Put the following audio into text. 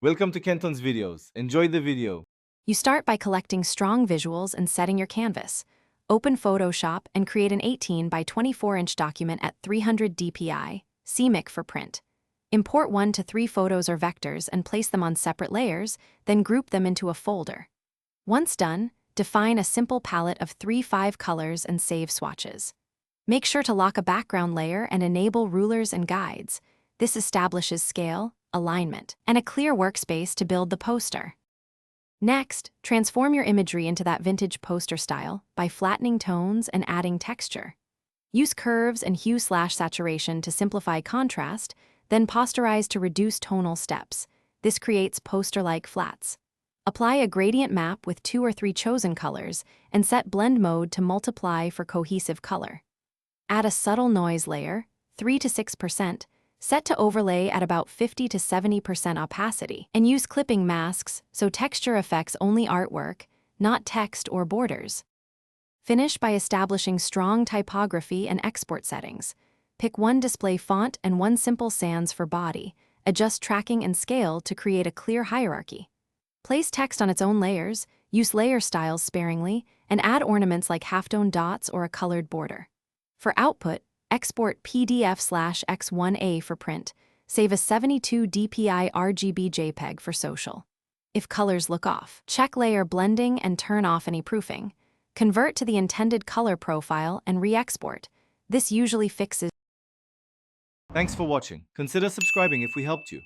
Welcome to Kenton's videos. Enjoy the video. You start by collecting strong visuals and setting your canvas. Open Photoshop and create an 18 by 24-inch document at 300 dpi, CMYK for print. Import 1 to 3 photos or vectors and place them on separate layers, then group them into a folder. Once done, define a simple palette of 3-5 colors and save swatches. Make sure to lock a background layer and enable rulers and guides. This establishes scale, alignment, and a clear workspace to build the poster. Next, transform your imagery into that vintage poster style by flattening tones and adding texture. Use curves and hue/saturation to simplify contrast, then posterize to reduce tonal steps. This creates poster-like flats. Apply a gradient map with 2 or 3 chosen colors and set blend mode to multiply for cohesive color. Add a subtle noise layer, 3 to 6%, set to overlay at about 50 to 70% opacity, and use clipping masks so texture affects only artwork, not text or borders. Finish by establishing strong typography and export settings. Pick one display font and one simple sans for body. Adjust tracking and scale to create a clear hierarchy. Place text on its own layers, use layer styles sparingly, and add ornaments like halftone dots or a colored border. For output, export PDF/X1A for print. Save a 72 dpi RGB JPEG for social. If colors look off, check layer blending and turn off any proofing. Convert to the intended color profile and re-export. This usually fixes. Thanks for watching. Consider subscribing if we helped you.